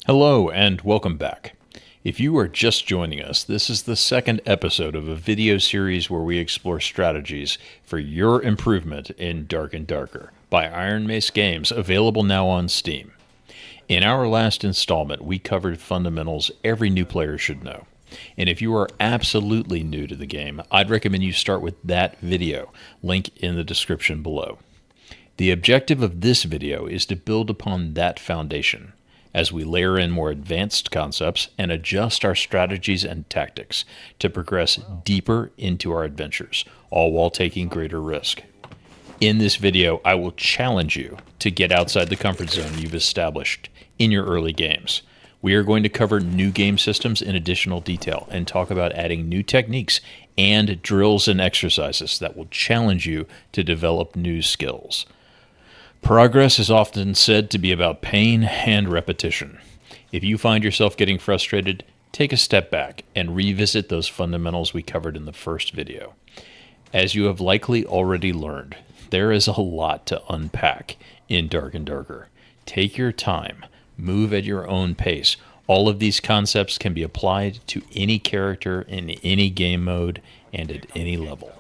Hello and welcome back. If you are just joining us, this is the second episode of a video series where we explore strategies for your improvement in Dark and Darker by Iron Mace Games, available now on Steam. In our last installment, we covered fundamentals every new player should know. And if you are absolutely new to the game, I'd recommend you start with that video, link in the description below. The objective of this video is to build upon that foundation as we layer in more advanced concepts and adjust our strategies and tactics to progress deeper into our adventures, all while taking greater risk. In this video, I will challenge you to get outside the comfort zone you've established in your early games. We are going to cover new game systems in additional detail and talk about adding new techniques and drills and exercises that will challenge you to develop new skills. Progress is often said to be about pain and repetition. If you find yourself getting frustrated, take a step back and revisit those fundamentals we covered in the first video. As you have likely already learned, there is a lot to unpack in Dark and Darker. Take your time, move at your own pace. All of these concepts can be applied to any character in any game mode and at any level.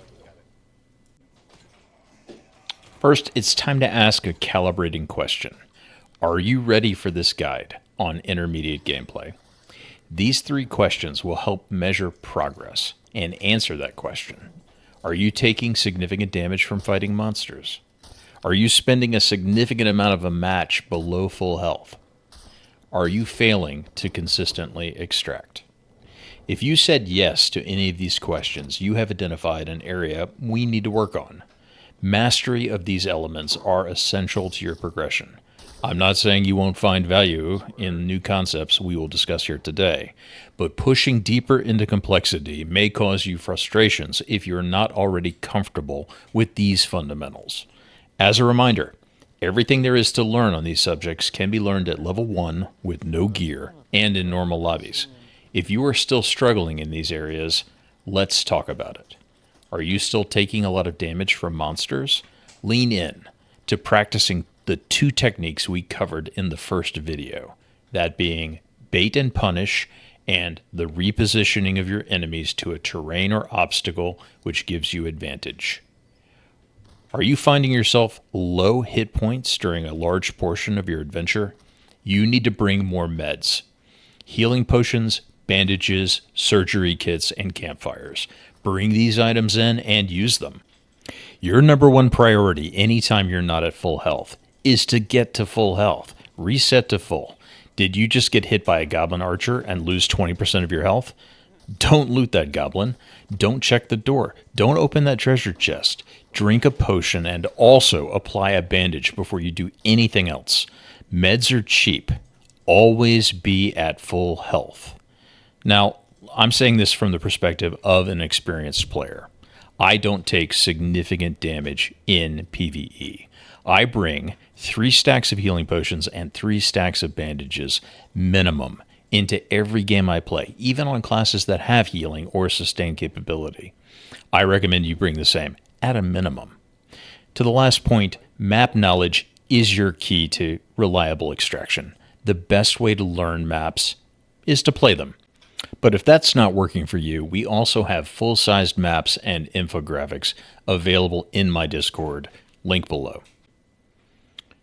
First, it's time to ask a calibrating question. Are you ready for this guide on intermediate gameplay? These three questions will help measure progress and answer that question. Are you taking significant damage from fighting monsters? Are you spending a significant amount of a match below full health? Are you failing to consistently extract? If you said yes to any of these questions, you have identified an area we need to work on. Mastery of these elements are essential to your progression. I'm not saying you won't find value in new concepts we will discuss here today, but pushing deeper into complexity may cause you frustrations if you're not already comfortable with these fundamentals. As a reminder, everything there is to learn on these subjects can be learned at level 1 with no gear and in normal lobbies. If you are still struggling in these areas, let's talk about it. Are you still taking a lot of damage from monsters? Lean in to practicing the two techniques we covered in the first video, that being bait and punish and the repositioning of your enemies to a terrain or obstacle which gives you advantage. Are you finding yourself low hit points during a large portion of your adventure? You need to bring more meds. Healing potions, bandages, surgery kits, and campfires. Bring these items in and use them. Your number one priority anytime you're not at full health is to get to full health. Reset to full. Did you just get hit by a goblin archer and lose 20% of your health? Don't loot that goblin. Don't check the door. Don't open that treasure chest. Drink a potion and also apply a bandage before you do anything else. Meds are cheap. Always be at full health. Now, I'm saying this from the perspective of an experienced player. I don't take significant damage in PvE. I bring 3 stacks of healing potions and 3 stacks of bandages minimum into every game I play, even on classes that have healing or sustain capability. I recommend you bring the same, at a minimum. To the last point, map knowledge is your key to reliable extraction. The best way to learn maps is to play them. But if that's not working for you, we also have full-sized maps and infographics available in my Discord, link below.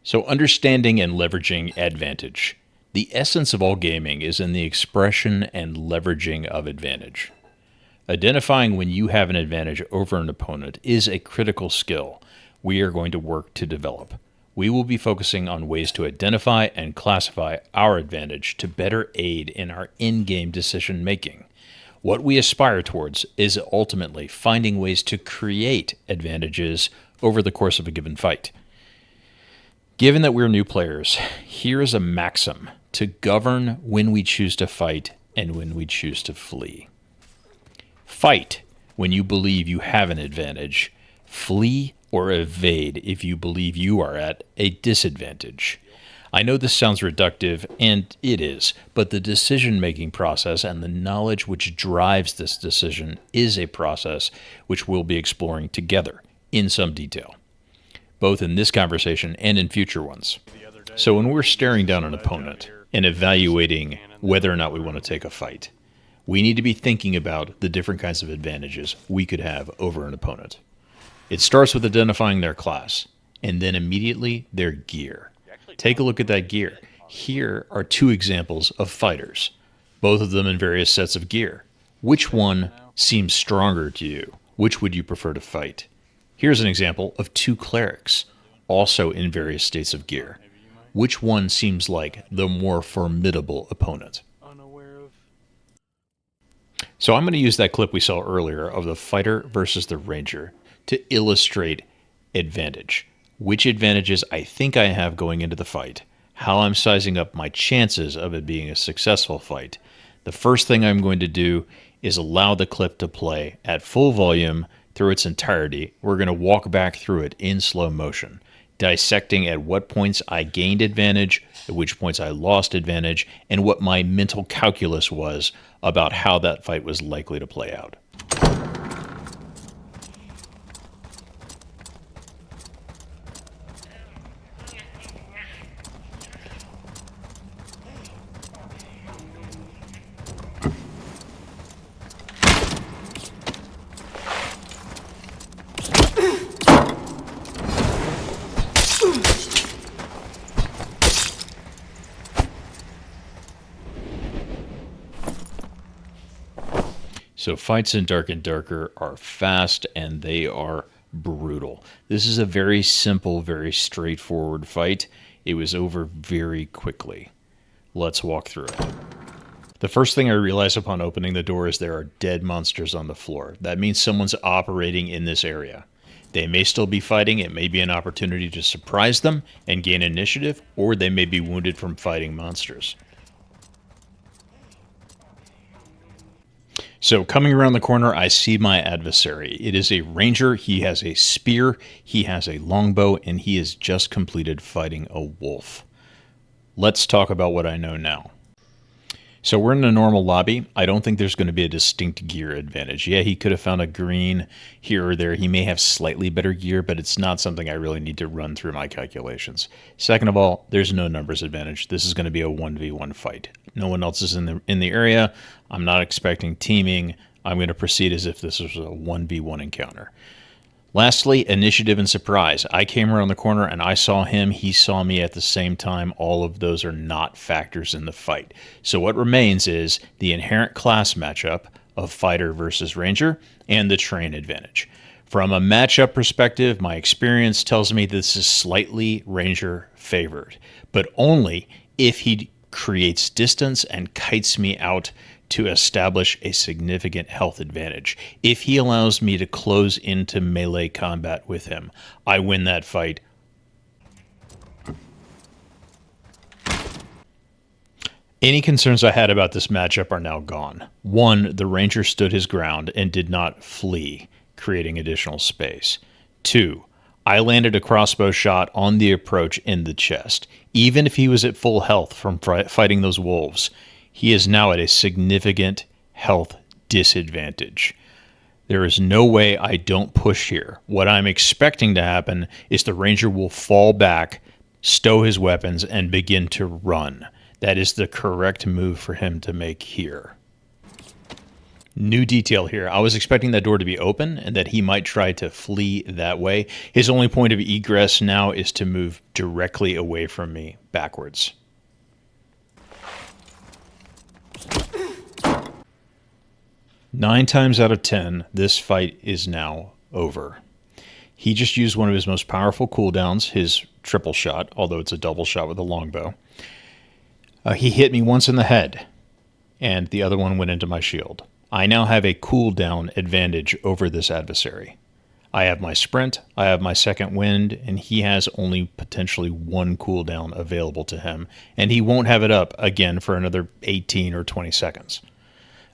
So understanding and leveraging advantage. The essence of all gaming is in the expression and leveraging of advantage. Identifying when you have an advantage over an opponent is a critical skill we are going to work to develop. We will be focusing on ways to identify and classify our advantage to better aid in our in-game decision making. What we aspire towards is ultimately finding ways to create advantages over the course of a given fight. Given that we're new players, here is a maxim to govern when we choose to fight and when we choose to flee. Fight when you believe you have an advantage. Flee or evade if you believe you are at a disadvantage. I know this sounds reductive, and it is, but the decision-making process and the knowledge which drives this decision is a process which we'll be exploring together in some detail, both in this conversation and in future ones. So when we're staring down an opponent, and evaluating whether or not we want to take a fight. We need to be thinking about the different kinds of advantages we could have over an opponent. It starts with identifying their class, and then immediately their gear. Take a look at that gear. Here are two examples of fighters, both of them in various sets of gear. Which one seems stronger to you? Which would you prefer to fight? Here's an example of two clerics, also in various states of gear. Which one seems like the more formidable opponent? So I'm going to use that clip we saw earlier of the fighter versus the ranger to illustrate advantage. Which advantages I think I have going into the fight, how I'm sizing up my chances of it being a successful fight. The first thing I'm going to do is allow the clip to play at full volume through its entirety. We're going to walk back through it in slow motion, dissecting at what points I gained advantage, at which points I lost advantage, and what my mental calculus was about how that fight was likely to play out. So fights in Dark and Darker are fast and they are brutal. This is a very simple, very straightforward fight. It was over very quickly. Let's walk through it. The first thing I realize upon opening the door is there are dead monsters on the floor. That means someone's operating in this area. They may still be fighting. It may be an opportunity to surprise them and gain initiative, or they may be wounded from fighting monsters. So coming around the corner, I see my adversary. It is a ranger. He has a spear, he has a longbow, and he has just completed fighting a wolf. Let's talk about what I know now. So we're in a normal lobby. I don't think there's going to be a distinct gear advantage. Yeah, he could have found a green here or there. He may have slightly better gear, but it's not something I really need to run through my calculations. Second of all, there's no numbers advantage. This is going to be a 1v1 fight. No one else is in the area. I'm not expecting teaming. I'm going to proceed as if this was a 1v1 encounter. Lastly, initiative and surprise. I came around the corner and I saw him. He saw me at the same time. All of those are not factors in the fight. So what remains is the inherent class matchup of fighter versus ranger and the terrain advantage. From a matchup perspective, my experience tells me this is slightly ranger favored, but only if he creates distance and kites me out to establish a significant health advantage. If he allows me to close into melee combat with him, I win that fight. Any concerns I had about this matchup are now gone. One, the ranger stood his ground and did not flee, creating additional space. Two, I landed a crossbow shot on the approach in the chest. Even if he was at full health from fighting those wolves, he is now at a significant health disadvantage. There is no way I don't push here. What I'm expecting to happen is the ranger will fall back, stow his weapons, and begin to run. That is the correct move for him to make here. New detail here. I was expecting that door to be open and that he might try to flee that way. His only point of egress now is to move directly away from me backwards. Nine times out of 10, this fight is now over. He just used one of his most powerful cooldowns, his triple shot, although it's a double shot with a longbow. He hit me once in the head, and the other one went into my shield. I now have a cooldown advantage over this adversary. I have my sprint, I have my second wind, and he has only potentially one cooldown available to him, and he won't have it up again for another 18 or 20 seconds.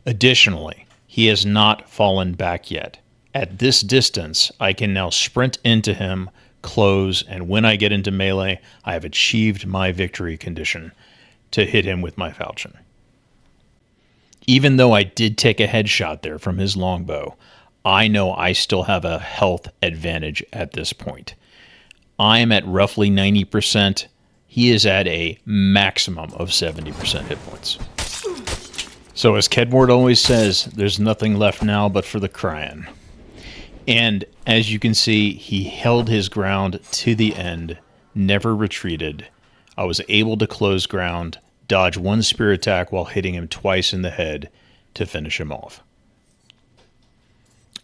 Additionally, he has not fallen back yet. At this distance, I can now sprint into him, close, and when I get into melee, I have achieved my victory condition to hit him with my falchion. Even though I did take a headshot there from his longbow, I know I still have a health advantage at this point. I am at roughly 90%. he is at a maximum of 70% hit points. So as Kedward always says, there's nothing left now but for the crying. And as you can see, he held his ground to the end, never retreated. I was able to close ground, dodge one spear attack while hitting him twice in the head to finish him off.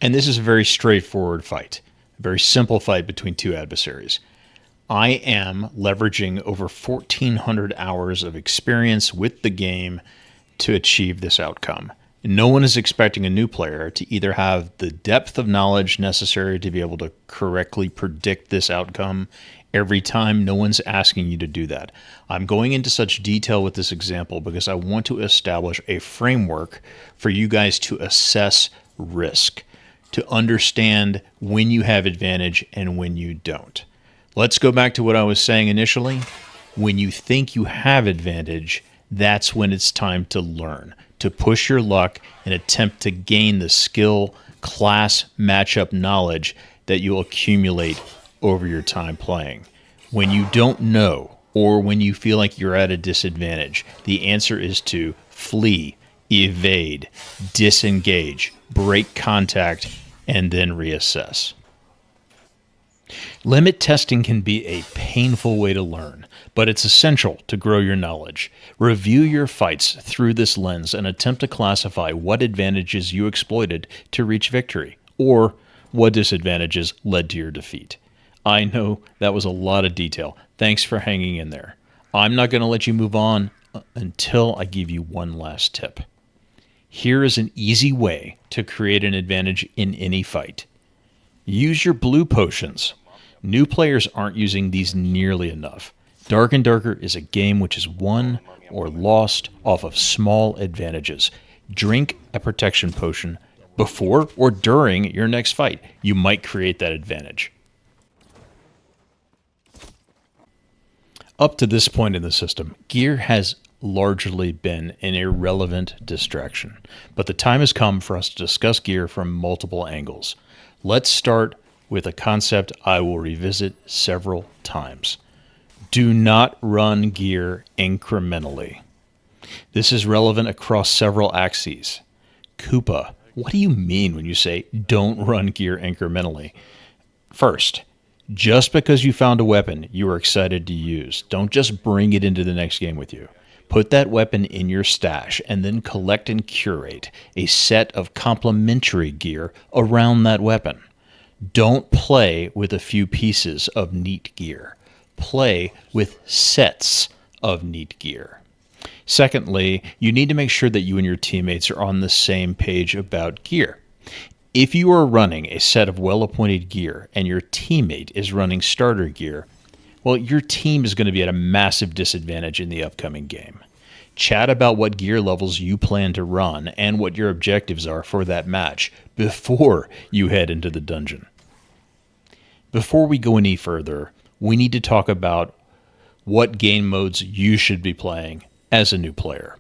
And this is a very straightforward fight, a very simple fight between two adversaries. I am leveraging over 1,400 hours of experience with the game to achieve this outcome. No one is expecting a new player to either have the depth of knowledge necessary to be able to correctly predict this outcome every time. No one's asking you to do that. I'm going into such detail with this example because I want to establish a framework for you guys to assess risk, to understand when you have advantage and when you don't. Let's go back to what I was saying initially. When you think you have advantage, that's when it's time to learn, to push your luck and attempt to gain the skill, class, matchup knowledge that you'll accumulate over your time playing. When you don't know, or when you feel like you're at a disadvantage, the answer is to flee, evade, disengage, break contact, and then reassess. Limit testing can be a painful way to learn, but it's essential to grow your knowledge. Review your fights through this lens and attempt to classify what advantages you exploited to reach victory, or what disadvantages led to your defeat. I know that was a lot of detail. Thanks for hanging in there. I'm not going to let you move on until I give you one last tip. Here is an easy way to create an advantage in any fight. Use your blue potions. New players aren't using these nearly enough. Dark and Darker is a game which is won or lost off of small advantages. Drink a protection potion before or during your next fight. You might create that advantage. Up to this point in the system, gear has largely been an irrelevant distraction, but the time has come for us to discuss gear from multiple angles. Let's start with a concept I will revisit several times. Do not run gear incrementally. This is relevant across several axes. Koopa, what do you mean when you say don't run gear incrementally? First, just because you found a weapon you are excited to use, don't just bring it into the next game with you. Put that weapon in your stash and then collect and curate a set of complementary gear around that weapon. Don't play with a few pieces of neat gear. Play with sets of neat gear. Secondly, you need to make sure that you and your teammates are on the same page about gear. If you are running a set of well-appointed gear and your teammate is running starter gear, well, your team is going to be at a massive disadvantage in the upcoming game. Chat about what gear levels you plan to run and what your objectives are for that match before you head into the dungeon. Before we go any further, we need to talk about what game modes you should be playing as a new player.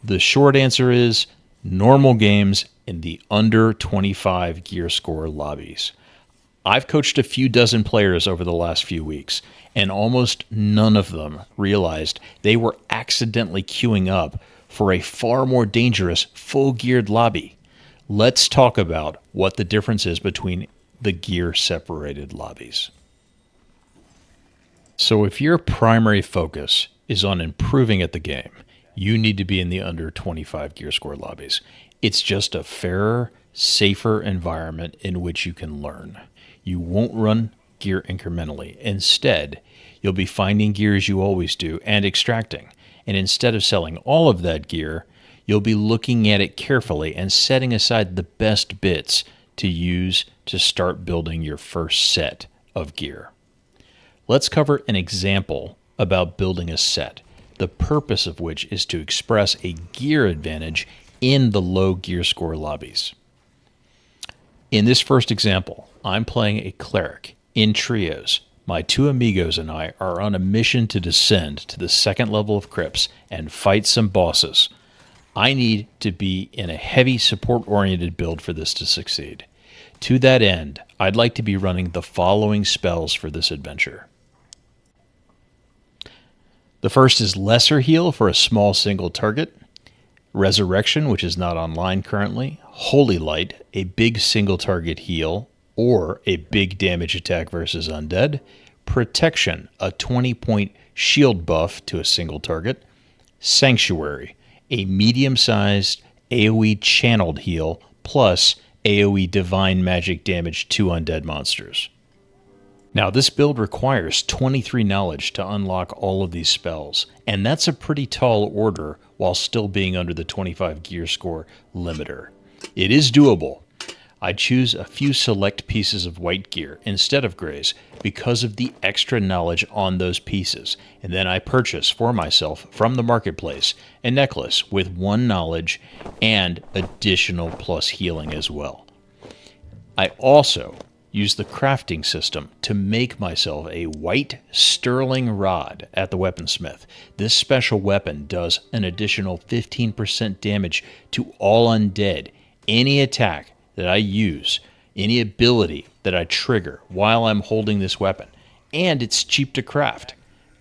The short answer is normal games in the under 25 gear score lobbies. I've coached a few dozen players over the last few weeks, and almost none of them realized they were accidentally queuing up for a far more dangerous full-geared lobby. Let's talk about what the difference is between the gear-separated lobbies. So if your primary focus is on improving at the game, you need to be in the under 25 gear score lobbies. It's just a fairer, safer environment in which you can learn. You won't run gear incrementally. Instead, you'll be finding gear as you always do and extracting. And instead of selling all of that gear, you'll be looking at it carefully and setting aside the best bits to use to start building your first set of gear. Let's cover an example about building a set, the purpose of which is to express a gear advantage in the low gear score lobbies. In this first example, I'm playing a cleric in trios. My two amigos and I are on a mission to descend to the second level of crypts and fight some bosses. I need to be in a heavy support-oriented build for this to succeed. To that end, I'd like to be running the following spells for this adventure. The first is Lesser Heal for a small single target, Resurrection, which is not online currently, Holy Light, a big single target heal or a big damage attack versus undead, Protection, a 20-point shield buff to a single target, Sanctuary, a medium-sized AoE channeled heal plus AoE divine magic damage to undead monsters. Now, this build requires 23 knowledge to unlock all of these spells, and that's a pretty tall order while still being under the 25 gear score limiter. It is doable. I choose a few select pieces of white gear instead of grays because of the extra knowledge on those pieces, and then I purchase for myself from the marketplace a necklace with 1 knowledge and additional plus healing as well. I also use the crafting system to make myself a white sterling rod at the weaponsmith. This special weapon does an additional 15% damage to all undead. Any attack that I use, any ability that I trigger while I'm holding this weapon, and it's cheap to craft.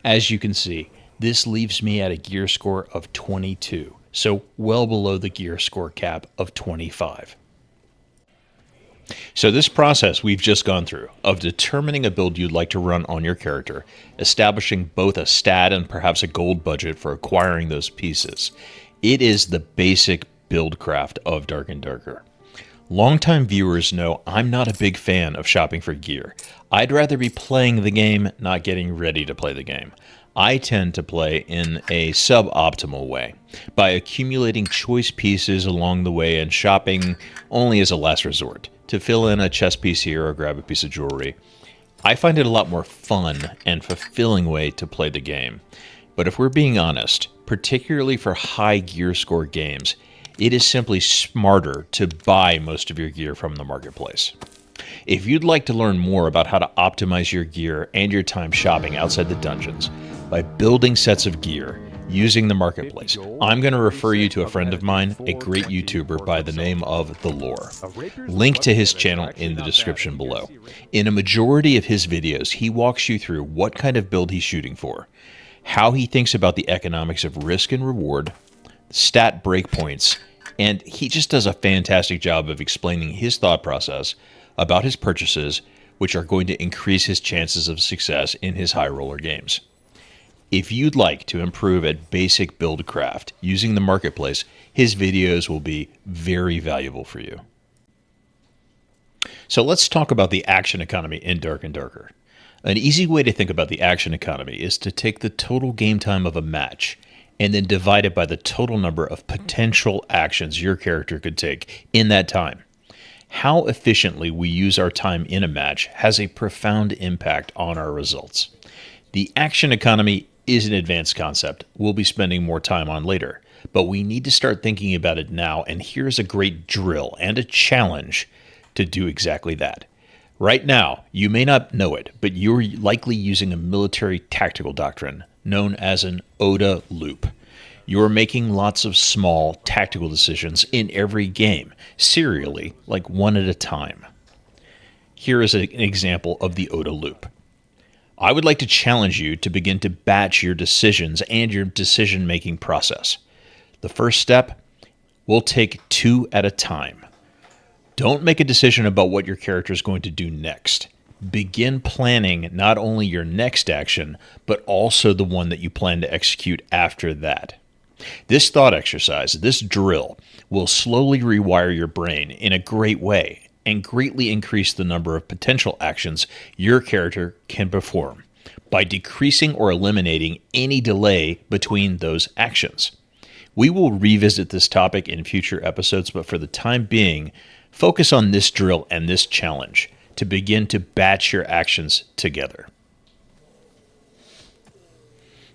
As you can see, this leaves me at a gear score of 22, so well below the gear score cap of 25. So this process we've just gone through of determining a build you'd like to run on your character, establishing both a stat and perhaps a gold budget for acquiring those pieces, it is the basic build craft of Dark and Darker. Longtime viewers know I'm not a big fan of shopping for gear. I'd rather be playing the game, not getting ready to play the game. I tend to play in a suboptimal way, by accumulating choice pieces along the way and shopping only as a last resort, to fill in a chess piece here or grab a piece of jewelry. I find it a lot more fun and fulfilling way to play the game. But if we're being honest, particularly for high gear score games, it is simply smarter to buy most of your gear from the marketplace. If you'd like to learn more about how to optimize your gear and your time shopping outside the dungeons by building sets of gear using the marketplace, I'm going to refer you to a friend of mine, a great YouTuber by the name of The Lore. Link to his channel in the description below. In a majority of his videos, he walks you through what kind of build he's shooting for, how he thinks about the economics of risk and reward, stat breakpoints, and he just does a fantastic job of explaining his thought process about his purchases, which are going to increase his chances of success in his high roller games. If you'd like to improve at basic build craft using the marketplace, his videos will be very valuable for you. So let's talk about the action economy in Dark and Darker. An easy way to think about the action economy is to take the total game time of a match and then divide it by the total number of potential actions your character could take in that time. How efficiently we use our time in a match has a profound impact on our results. The action economy is an advanced concept we'll be spending more time on later, but we need to start thinking about it now, and here's a great drill and a challenge to do exactly that. Right now, you may not know it, but you're likely using a military tactical doctrine known as an ODA loop. You're making lots of small tactical decisions in every game, serially, like one at a time. Here is an example of the ODA loop. I would like to challenge you to begin to batch your decisions and your decision-making process. The first step, we'll take 2 at a time. Don't make a decision about what your character is going to do next. Begin planning not only your next action, but also the one that you plan to execute after that. This thought exercise, this drill, will slowly rewire your brain in a great way and greatly increase the number of potential actions your character can perform by decreasing or eliminating any delay between those actions. We will revisit this topic in future episodes, but for the time being, focus on this drill and this challenge to begin to batch your actions together.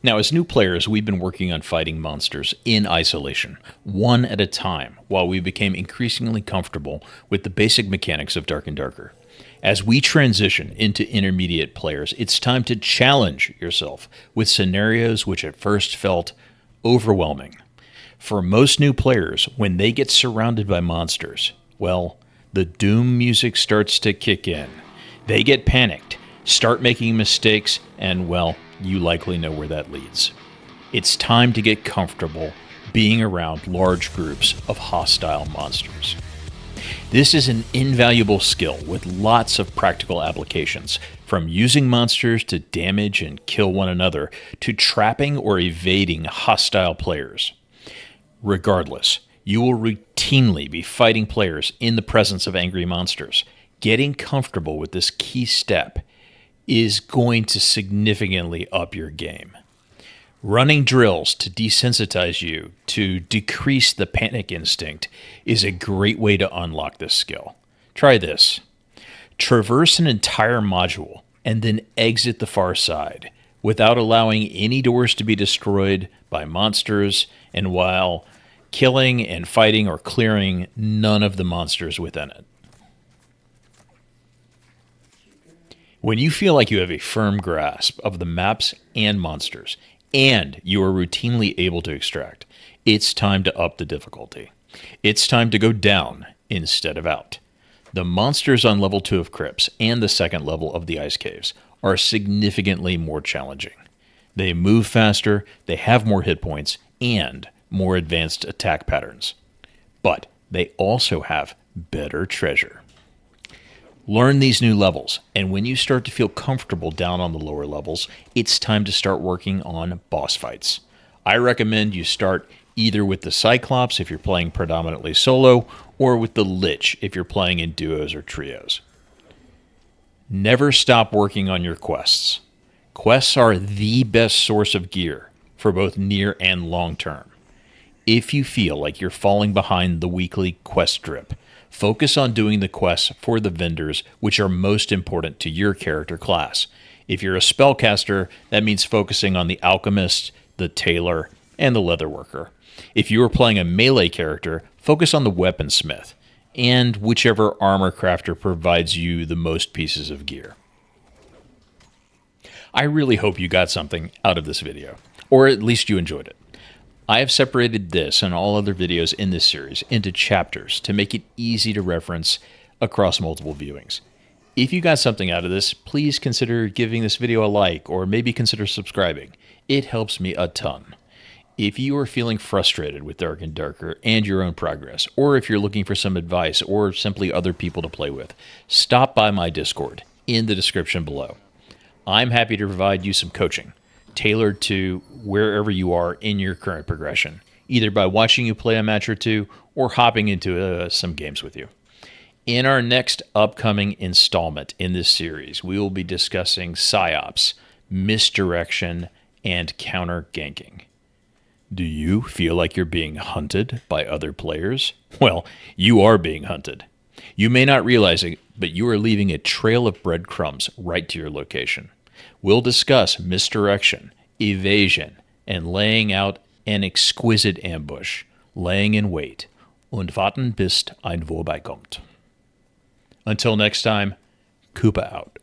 Now, as new players, we've been working on fighting monsters in isolation, one at a time, while we became increasingly comfortable with the basic mechanics of Dark and Darker. As we transition into intermediate players, it's time to challenge yourself with scenarios which at first felt overwhelming. For most new players, when they get surrounded by monsters, well, the doom music starts to kick in. They get panicked, start making mistakes, and, well, you likely know where that leads. It's time to get comfortable being around large groups of hostile monsters. This is an invaluable skill with lots of practical applications, from using monsters to damage and kill one another, to trapping or evading hostile players. Regardless, you will routinely be fighting players in the presence of angry monsters. Getting comfortable with this key step is going to significantly up your game. Running drills to desensitize you to decrease the panic instinct is a great way to unlock this skill. Try this. Traverse an entire module and then exit the far side without allowing any doors to be destroyed by monsters, and while killing and fighting or clearing none of the monsters within it. When you feel like you have a firm grasp of the maps and monsters, and you are routinely able to extract, it's time to up the difficulty. It's time to go down instead of out. The monsters on level 2 of Crypts and the second level of the Ice Caves are significantly more challenging. They move faster, they have more hit points, and more advanced attack patterns. But they also have better treasure. Learn these new levels, and when you start to feel comfortable down on the lower levels, it's time to start working on boss fights. I recommend you start either with the Cyclops if you're playing predominantly solo, or with the Lich if you're playing in duos or trios. Never stop working on your quests. Quests are the best source of gear for both near and long term. If you feel like you're falling behind the weekly quest drip, focus on doing the quests for the vendors which are most important to your character class. If you're a spellcaster, that means focusing on the alchemist, the tailor, and the leatherworker. If you are playing a melee character, focus on the weaponsmith, and whichever armor crafter provides you the most pieces of gear. I really hope you got something out of this video, or at least you enjoyed it. I have separated this and all other videos in this series into chapters to make it easy to reference across multiple viewings. If you got something out of this, please consider giving this video a like, or maybe consider subscribing. It helps me a ton. If you are feeling frustrated with Dark and Darker and your own progress, or if you're looking for some advice or simply other people to play with, stop by my Discord in the description below. I'm happy to provide you some coaching tailored to wherever you are in your current progression, either by watching you play a match or two or hopping into some games with you. In our next upcoming installment in this series, we will be discussing psyops, misdirection, and counter ganking. Do you feel like you're being hunted by other players? Well, you are being hunted. You may not realize it, but you are leaving a trail of breadcrumbs right to your location. We'll discuss misdirection, evasion, and laying out an exquisite ambush, laying in wait, und warten bis ein Wurf kommt. Until next time, Koopa out.